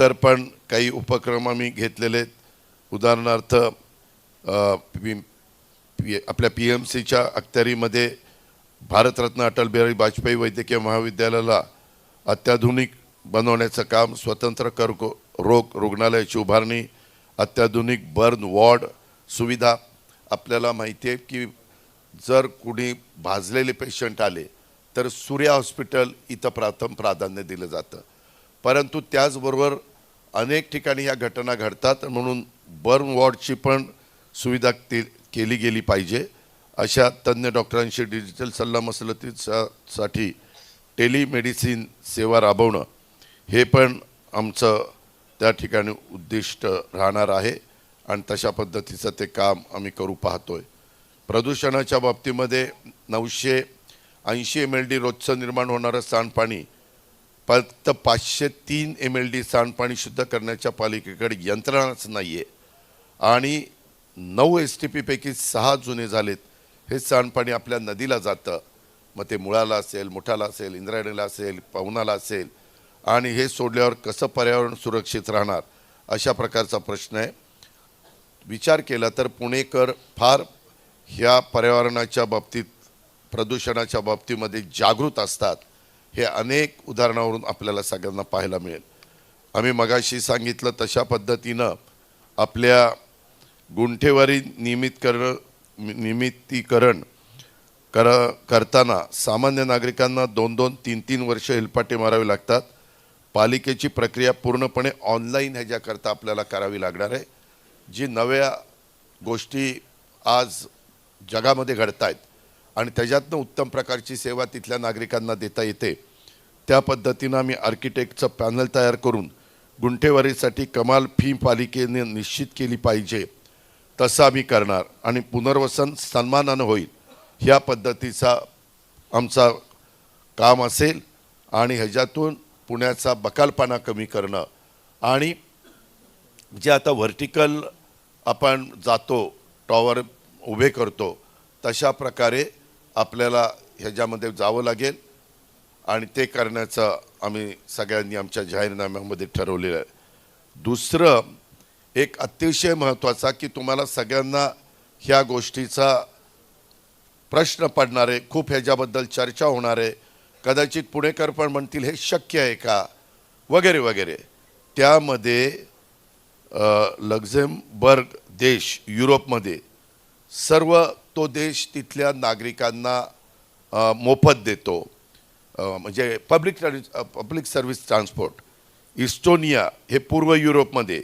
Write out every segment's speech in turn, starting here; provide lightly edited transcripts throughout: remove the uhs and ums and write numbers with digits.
तर पण काही उपक्रम आम्ही घेतलेले आहेत. उदाहरणार्थ आपल्या PMCच्या अखत्यारीमध्ये भारतरत्न अटल बिहारी वाजपेयी वैद्यकीय महाविद्यालयाला अत्याधुनिक बनवण्याचं काम, स्वतंत्र कर्करोग रुग्णालयाची उभारणी, अत्याधुनिक बर्न वॉर्ड सुविधा. आपल्याला माहिती आहे की जर कुणी भाजलेले पेशंट आले तर सूर्या हॉस्पिटल इथं प्रथम प्राधान्य दिलं जातं. परंतु त्याचबरोबर अनेक ठिकाणी या घटना घडतात, म्हणून बर्न वॉर्डची पण सुविधा केली गेली पाहिजे. अशा तज्ज्ञ डॉक्टरांशी डिजिटल सल्लामसलतीसाठी टेलिमेडिसिन सेवा राबवणं हे पण आमचं त्या ठिकाणी उद्दिष्ट राहणार आहे आणि तशा पद्धतीचं ते काम आम्ही करू पाहतोय. प्रदूषणाच्या बाबतीमध्ये 980 MLD रोजचं निर्माण होणारं सांडपाणी फक्त 503 MLD सांडपाणी शुद्ध करण्याच्या पालिकेकडे यंत्रणाच नाही आहे आणि 9 STP पैकी 6 जुने झालेत. हे सांडपाणी आपल्या नदीला जातं, मग ते मुळाला असेल, मुठाला असेल, इंद्रायणीला असेल, पवनाला असेल, आणि हे सोडल्यावर कसं पर्यावरण सुरक्षित राहणार अशा प्रकारचा प्रश्न आहे. विचार केला तर पुणेकर फार ह्या पर्यावरणाच्या बाबतीत, प्रदूषणाच्या बाबतीमध्ये जागृत असतात. हे अनेक उदाहरणावरून आपल्याला सगळ्यांना पाहायला मिळेल. आम्ही मगाशी सांगितलं तशा पद्धतीनं आपल्या गुंठेवारी नियमितीकरण करताना सामान्य नागरिकांना 2-2, 3-3 वर्ष हेलपाटे मारावे लागतात. पालिकेची प्रक्रिया पूर्णपणे ऑनलाईन ह्याच्याकरता आपल्याला करावी लागणार आहे. जी नव्या गोष्टी आज जगामध्ये घडत आहेत आणि त्याच्यातनं उत्तम प्रकारची सेवा तिथल्या नागरिकांना देता येते, त्या पद्धतीनं आम्ही आर्किटेक्टचं पॅनल तयार करून गुंठेवारीसाठी कमाल फी पालिकेने निश्चित केली पाहिजे तसं आम्ही करणार आणि पुनर्वसन सन्मानानं होईल ह्या पद्धतीचा आमचा काम असेल. आणि ह्याच्यातून पुण्याचा बकालपणा कमी करणं आणि जे आता व्हर्टिकल आपण जातो, टॉवर उभे करतो, तशा प्रकारे आपल्याला ह्याच्यामध्ये जावं लागेल आणि ते करण्याचं आम्ही सगळ्यांनी आमच्या जाहीरनाम्यामध्ये ठरवलेलं आहे. दुसरं एक अतिशय महत्त्वाचा की तुम्हाला सगळ्यांना ह्या गोष्टीचा प्रश्न पडणार आहे, खूप ह्याच्याबद्दल चर्चा होणार आहे. कदाचित पुणेकर पण म्हणतील हे शक्य आहे का वगैरे वगैरे. त्यामध्ये लक्झेमबर्ग देश युरोपमध्ये सर्व तो देश तिथल्या नागरिकांना मोफत देतो, म्हणजे पब्लिक सर्व्हिस ट्रान्सपोर्ट. इस्टोनिया हे पूर्व युरोपमध्ये,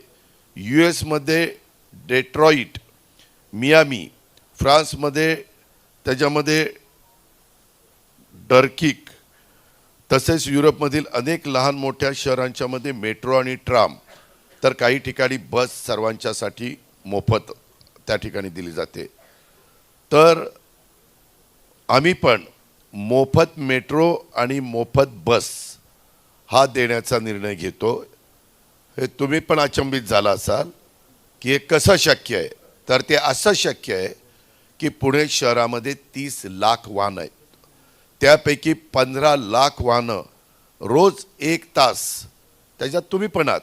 US मध्ये डेट्रॉईट, मियामी, फ्रान्समध्ये त्याच्यामध्ये डर्किक, तसेच युरोपमधील अनेक लहान मोठ्या शहरांच्यामध्ये मेट्रो आणि ट्राम, तर काही ठिकाणी बस सर्वांच्यासाठी मोफत त्या ठिकाणी दिली जाते. तर आम्ही पण मोफत मेट्रो आणि मोफत बस हा देण्याचा निर्णय घेतो. हे तुम्ही पण अचंबित झाला असाल की हे कसं शक्य आहे. तर ते असं शक्य आहे की पुणे शहरामध्ये 30 लाख वाहनं आहेत, त्यापैकी 15 लाख वाहनं रोज 1 तास, त्याच्यात तुम्ही पण आहात,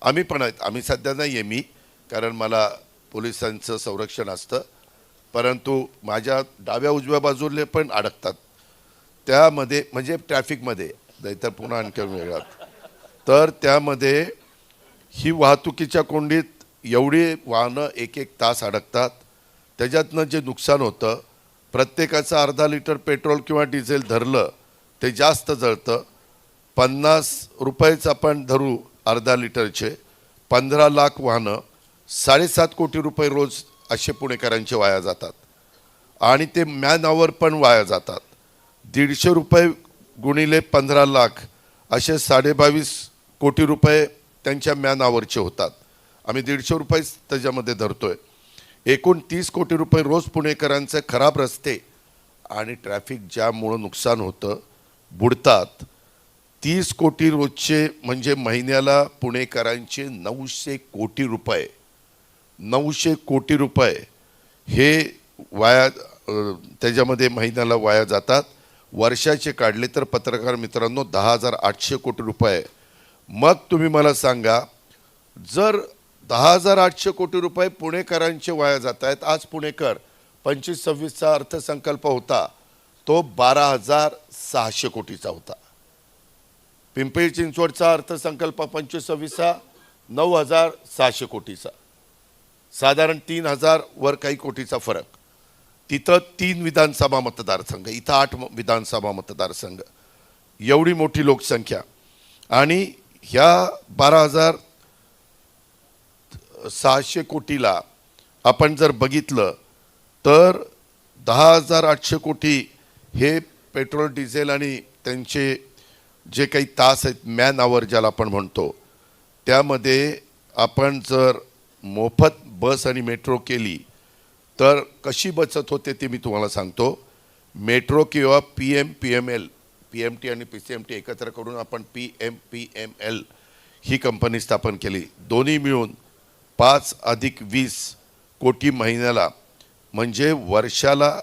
आम्ही पण आहेत. आम्ही सध्या नाही आहे मी, कारण मला पोलिसांचं संरक्षण असतं, परंतु माझ्या डाव्या उजव्या बाजूला पण अडकतात त्यामध्ये, म्हणजे ट्रॅफिकमध्ये, नाहीतर पुन्हा आणखी वेगळा. तर त्यामध्ये ही वाहतुकीच्या कोंडीत एवढी वाहनं 1-1 तास अडकतात. त्याच्यातनं जे नुकसान होतं, प्रत्येकाचं अर्धा लिटर पेट्रोल किंवा डिझेल धरलं ते जास्त जळतं. 50 रुपयेच आपण धरू अर्धा लिटरचे, 15 लाख वाहनं, 7.5 कोटी रुपये रोज असे पुणेकरांचे वाया जातात आणि ते मॅन आवर पण वाया जातात. 150 रुपये गुणिले 15 लाख असे 22.5 कोटी रुपये त्यांच्या मॅन आवरचे होतात. आम्ही 150 रुपये त्याच्यामध्ये धरतोय. एकूण 30 कोटी रुपये रोज पुणेकरांचे खराब रस्ते आणि ट्रॅफिक जॅममुळे नुकसान होतं, बुडतात. 30 कोटी रोजचे म्हणजे महिन्याला पुणेकरांचे 900 कोटी रुपये, 900 कोटी रुपये हे वाया त्याच्यामध्ये महिन्याला वाया जातात. वर्षाचे काढले तर पत्रकार मित्रांनो 10,800 कोटी रुपये मग तुम्ही मला सांगा, जर 10,800 कोटी रुपये पुणेकरांचे वाया जात आहेत. आज पुणेकर 25-26चा अर्थसंकल्प होता तो 12,600 कोटीचा होता. पिंपरी चिंचवडचा अर्थसंकल्प 25-26चा 9,600 कोटीचा, साधारण 3,000 वर काही कोटीचा फरक. तिथं 3 विधानसभा मतदारसंघ, इथं 8 विधानसभा मतदारसंघ, एवढी मोठी लोकसंख्या. आणि ह्या 12,600 कोटीला आपण जर बघितलं तर 10,800 कोटी हे पेट्रोल डिझेल आणि त्यांचे जे काही तास आहेत, मॅन आवर ज्याला आपण म्हणतो, त्यामध्ये आपण जर मोफत बस आणि मेट्रो केली तर कशी बचत होते ते मी तुम्हाला सांगतो. मेट्रो किंवा PMPML, PMT आणि PCMT एकत्र करून आपण PMPML ही कंपनी स्थापन केली. दोन्ही मिळून 5 + 20 कोटी महिन्याला, म्हणजे वर्षाला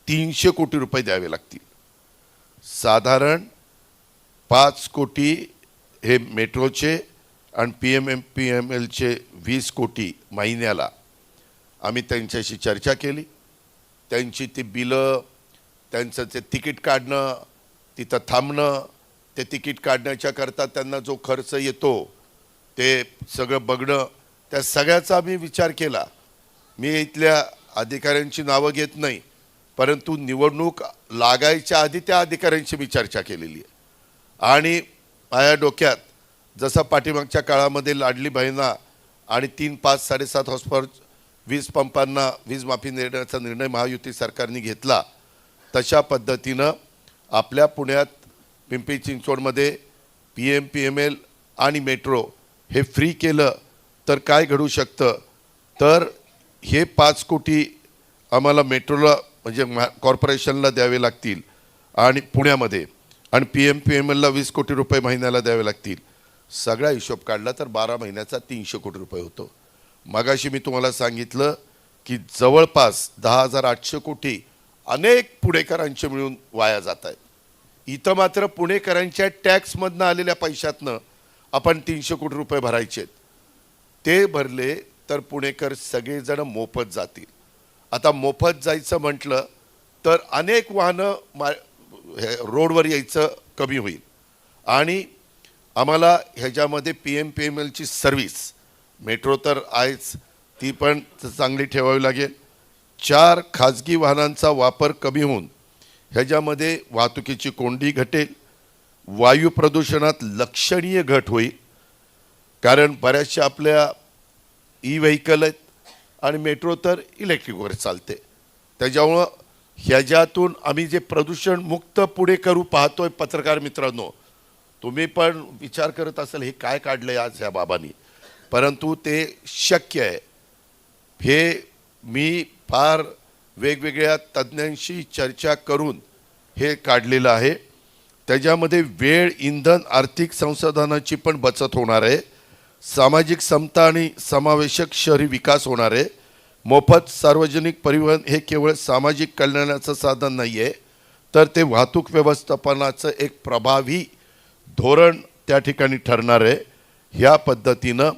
300 कोटी रुपये द्यावे लागतील. साधारण 5 कोटी हे मेट्रोचे आणि PMPMLचे 20 कोटी महिन्याला. आम्ही त्यांच्याशी चर्चा केली. त्यांची ती बिलं, त्यांचं ते तिकीट काढणं, तिथं थांबणं, ते तिकीट काढण्याच्याकरता त्यांना जो खर्च येतो ते सगळं बघणं, त्या सगळ्याचा आम्ही विचार केला. मी इथल्या अधिकाऱ्यांची नावं घेत नाही, परंतु निवडणूक लागायच्या आधी त्या अधिकाऱ्यांची मी चर्चा केलेली आहे. आणि माझ्या डोक्यात जसं पाठीमागच्या काळामध्ये लाडली बहिणा आणि 3, 5, 7.5 हॉर्सपावर वीज पंपांना वीज माफी देण्याचा निर्णय महायुती सरकारने घेतला, तशा पद्धतीनं आपल्या पुण्यात पिंपरी चिंचवडमध्ये PMPML आणि मेट्रो हे फ्री केलं तर काय घडू शकतं. तर हे 5 कोटी आम्हाला मेट्रोला म्हणजे कॉर्पोरेशनला द्यावे लागतील आणि पुण्यामध्ये, आणि PMPMLला 20 कोटी रुपये महिन्याला द्यावे लागतील. सगळा हिशोब काढला तर 12 महिन्याचा 300 कोटी रुपये होतो. मगाशी मी तुम्हाला सांगितलं की जवळपास 10,800 कोटी अनेक पुणेकरांचे मिळून वाया जात आहेत. इथं मात्र पुणेकरांच्या टॅक्समधनं आलेल्या पैशातनं आपण 300 कोटी रुपये भरायचे. ते भरले तर पुणेकर सगळेजण मोफत जातील. आता मोफत जायचं म्हटलं तर अनेक वाहनं रोडवर यायचं कमी होईल. आणि आम्हाला ह्याच्यामध्ये PMPMLची सर्व्हिस, मेट्रो तर आहेच, ती पण चांगली ठेवावी लागेल. 4 खाजगी वाहनांचा वापर कमी होऊन ह्याच्यामध्ये वाहतुकीची कोंडी घटेल, वायू प्रदूषणात लक्षणीय घट होईल. कारण बऱ्याचशा आपल्या व्हेकल आहेत आणि मेट्रो तर इलेक्ट्रिकवर चालते. त्याच्यामुळं ह्याच्यातून आम्ही जे प्रदूषण मुक्त पुढे करू पाहतोय. पत्रकार मित्रांनो, तुम्ही पण विचार करत असाल हे काय काढलंय आज ह्या बाबांनी, परंतु ते शक्य आहे. हे मी फार वेगवेगळ्या तज्ज्ञांशी चर्चा करून हे काढलेलं आहे. त्याच्यामध्ये वेळ, इंधन, आर्थिक संसाधनाची पण बचत होणार आहे. सामाजिक समता आणि समावेशक शहरी विकास होणार आहे. मोफत सार्वजनिक परिवहन हे केवळ सामाजिक कल्याणाचं साधन नाही आहे, तर ते वाहतूक व्यवस्थापनाचं एक प्रभावी धोरण त्या ठिकाणी ठरणार आहे. ह्या पद्धतीनं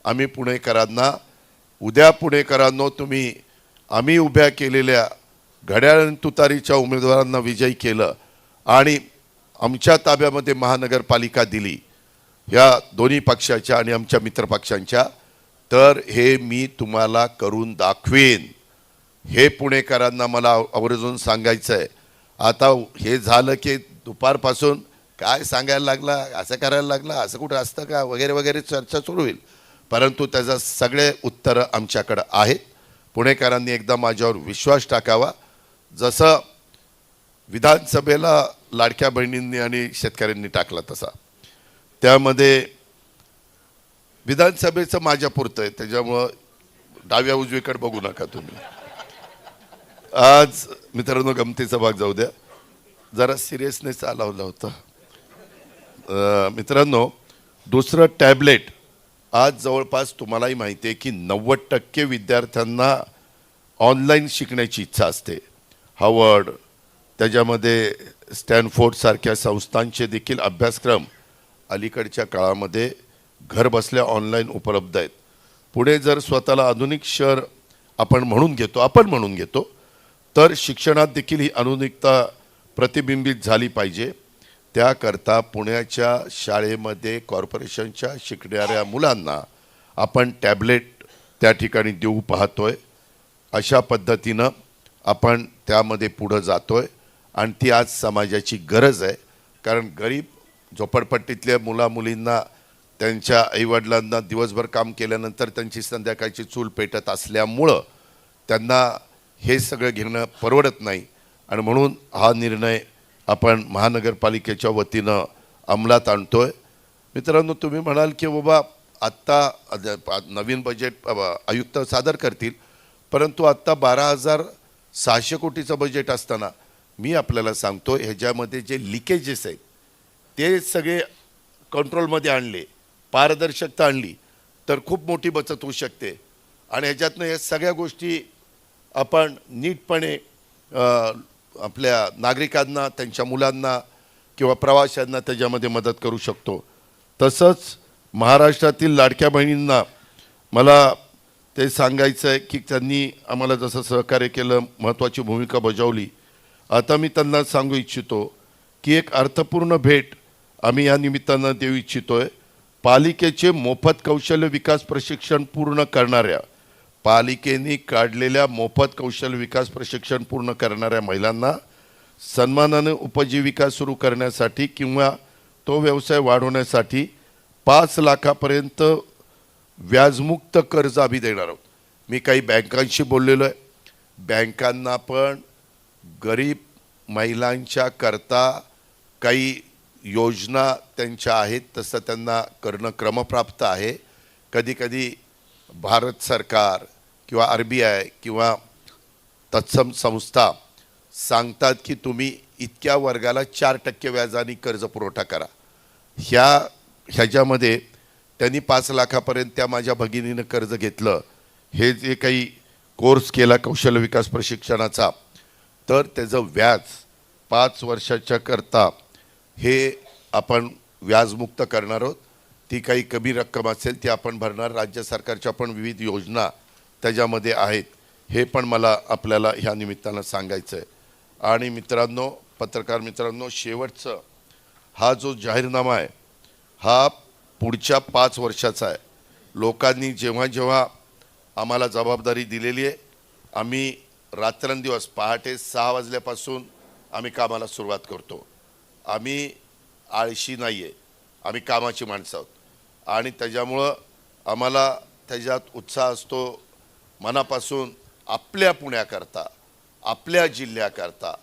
आम्ही पुणेकरांना, उद्या पुणेकरांनो तुम्ही आम्ही उभ्या केलेल्या घड्याळ तुतारीच्या उमेदवारांना विजयी केलं आणि आमच्या ताब्यामध्ये महानगरपालिका दिली या दोन्ही पक्षाच्या आणि आमच्या मित्रपक्षांच्या, तर हे मी तुम्हाला करून दाखवेन. हे पुणेकरांना मला आवर्जून सांगायचं आहे. आता हे झालं की दुपारपासून काय सांगायला लागला, असं करायला लागला, असं कुठं असतं का वगैरे वगैरे चर्चा सुरू होईल, परंतु त्याचं सगळे उत्तरं आमच्याकडं आहेत. पुणेकरांनी एकदा माझ्यावर विश्वास टाकावा. जसं विधानसभेला लाडक्या बहिणींनी आणि शेतकऱ्यांनी टाकला तसा. त्यामध्ये विधानसभेचं माझ्यापुरतं आहे, त्याच्यामुळं डाव्या उजवीकडे बघू नका तुम्ही. आज मित्रांनो गमतीचा भाग जाऊ द्या, जरा सिरियसनेस लावला होता. मित्रांनो, दुसरं टॅबलेट आज जवळपास तुम्हालाही माहिती आहे की 90% विद्यार्थ्यांना ऑनलाईन शिकण्याची इच्छा असते. हार्वर्ड, त्याच्यामध्ये स्टॅनफोर्ड सारख्या संस्थांचे देखील अभ्यासक्रम अलीकडच्या काळामध्ये घर बसल्या ऑनलाईन उपलब्ध आहेत. पुणे जर स्वतःला आधुनिक शहर आपण म्हणून घेतो तर शिक्षणात देखील ही आधुनिकता प्रतिबिंबित झाली पाहिजे. त्याकरता पुण्याच्या शाळेमध्ये कॉर्पोरेशनच्या शिकणाऱ्या मुलांना आपण टॅबलेट त्या ठिकाणी देऊ पाहतोय. अशा पद्धतीनं आपण त्यामध्ये पुढं जातोय आणि ती आज समाजाची गरज आहे. कारण गरीब झोपडपट्टीतल्या मुलींना त्यांच्या आईवडिलांना दिवसभर काम केल्यानंतर त्यांची संध्याकाळची चूल पेटत असल्यामुळं त्यांना हे सगळं घेणं परवडत नाही आणि म्हणून हा निर्णय आपण महानगरपालिकेच्या वतीनं अंमलात आणतोय. मित्रांनो, तुम्ही म्हणाल की बाबा आत्ता नवीन बजेट आयुक्त सादर करतील, परंतु आत्ता 12,600 कोटीचं बजेट असताना मी आपल्याला सांगतो ह्याच्यामध्ये जे लिकेजेस आहेत ते सगळे कंट्रोलमध्ये आणले, पारदर्शकता आणली तर खूप मोठी बचत होऊ शकते. आणि ह्याच्यातनं या सगळ्या गोष्टी आपण नीटपणे आपल्या नागरिकांना, त्यांच्या मुलांना किंवा प्रवाशांना त्याच्यामध्ये मदत करू शकतो. तसंच महाराष्ट्रातील लाडक्या बहिणींना मला ते सांगायचं आहे की त्यांनी आम्हाला जसं सहकार्य केलं, महत्त्वाची भूमिका बजावली. आता मी त्यांना सांगू इच्छितो की एक अर्थपूर्ण भेट आम्ही या निमित्तानं देऊ इच्छितोय. पालिकेचे मोफत कौशल्य विकास प्रशिक्षण पूर्ण करणाऱ्या, पालिकेने काढलेल्या मोफत कौशल्य विकास प्रशिक्षण पूर्ण करणाऱ्या महिलांना सन्मानाने उपजीविका सुरू करण्यासाठी किंवा तो व्यवसाय वाढवण्यासाठी 5 लाखापर्यंत व्याजमुक्त कर्ज आम्ही देणार आहोत. मी काही बँकांशी बोललेलो आहे. बँकांना पण गरीब महिलांच्या करता काही योजना त्यांच्या आहेत, तसं त्यांना करणं क्रमप्राप्त आहे. कधी कधी भारत सरकार किंवा RBI किंवा तत्सम संस्था सांगतात की तुम्ही इतक्या वर्गाला 4% व्याजाने कर्ज पुरवठा करा. ह्याच्यामध्ये त्यांनी 5 लाखापर्यंत त्या माझ्या भगिनीनं कर्ज घेतलं. हे जे काही कोर्स केला कौशल्य विकास प्रशिक्षणाचा, तर त्याचं व्याज 5 वर्षाच्या करता हे आपण व्याजमुक्त करणार आहोत. ती काही कमी रक्कम असेल ती आपण भरणार. राज्य सरकारच्या पण विविध योजना त्याच्यामध्ये आहेत, हे पण मला आपल्याला ह्या निमित्तानं सांगायचं आहे. आणि मित्रांनो, पत्रकार मित्रांनो, शेवटचं हा जो जाहीरनामा आहे हा पुढच्या 5 वर्षाचा आहे. लोकांनी जेव्हा जेव्हा आम्हाला जबाबदारी दिलेली आहे, आम्ही रात्रंदिवस पहाटे 6 वाजल्यापासून आम्ही कामाला सुरुवात करतो. आम्ही आळशी नाही आहे, आम्ही कामाची माणसं आहोत आणि त्याच्यामुळं आम्हाला त्याच्यात उत्साह असतो. मनापासून आपल्या पुण्याकरता, आपल्या जिल्ह्याकरता,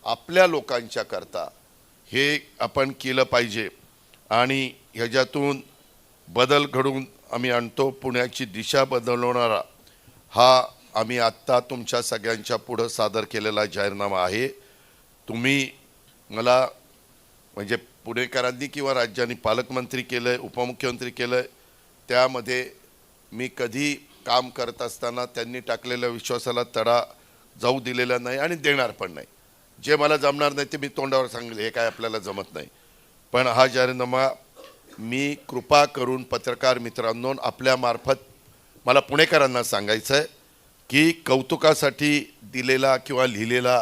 आपल्या लोकांच्या करता हे आपण केलं पाहिजे आणि ह्याच्यातून बदल घडवून आम्ही आणतो. पुण्याची दिशा बदलवणारा हा आम्ही आत्ता तुमच्या सगळ्यांच्या पुढं सादर केलेला जाहीरनामा आहे. तुम्ही मला म्हणजे पुणेकरांनी किंवा राज्याने पालकमंत्री केलं आहे, उपमुख्यमंत्री केलं आहे, त्यामध्ये मी कधी काम करत असताना त्यांनी टाकलेल्या विश्वासाला तडा जाऊ दिलेला नाही आणि देणार पण नाही. जे मला जमणार नाही ते मी तोंडावर सांगेल, हे काय आपल्याला जमत नाही. पण हा जाहीरनामा मी कृपा करून पत्रकार मित्रांनो आपल्यामार्फत मला पुणेकरांना सांगायचं आहे की कौतुकासाठी दिलेला किंवा लिहिलेला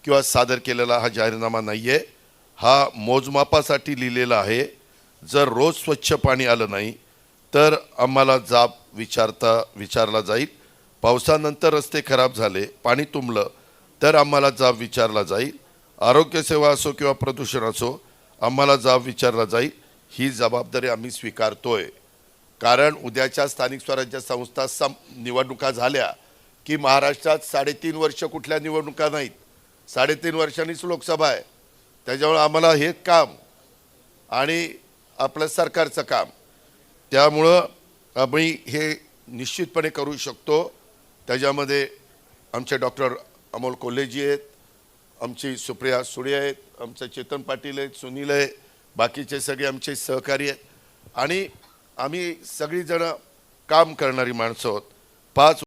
किंवा सादर केलेला हा जाहीरनामा नाही आहे. हा मोजमापासाठी लिहिलेला आहे. जर रोज स्वच्छ पाणी आलं नाही तर आम्हाला जाब विचारला जाईल. पावसानंतर रस्ते खराब झाले, पाणी तुंबलं तर आम्हाला जाब विचारला जाईल. आरोग्यसेवा असो किंवा प्रदूषण असो, आम्हाला जाब विचारला जाईल. ही जबाबदारी आम्ही स्वीकारतोय. कारण उद्याच्या स्थानिक स्वराज्य संस्था निवडणुका झाल्या की महाराष्ट्रात 3.5 वर्ष कुठल्या निवडणुका नाहीत, 3.5 वर्षांनीच लोकसभा आहे. त्याच्यामुळे आम्हाला हे काम आणि आपलं सरकारचं काम, त्यामुळं आम्ही हे निश्चितपणे करू शकतो. त्याच्यामध्ये आमचे डॉक्टर अमोल कोल्हेजी आहेत, आमची सुप्रिया सुळे आहेत, आमचे चेतन पाटील आहेत, सुनील आहे, बाकीचे सगळे आमचे सहकारी आहेत आणि आम्ही सगळीजणं काम करणारी माणसं आहोत. 5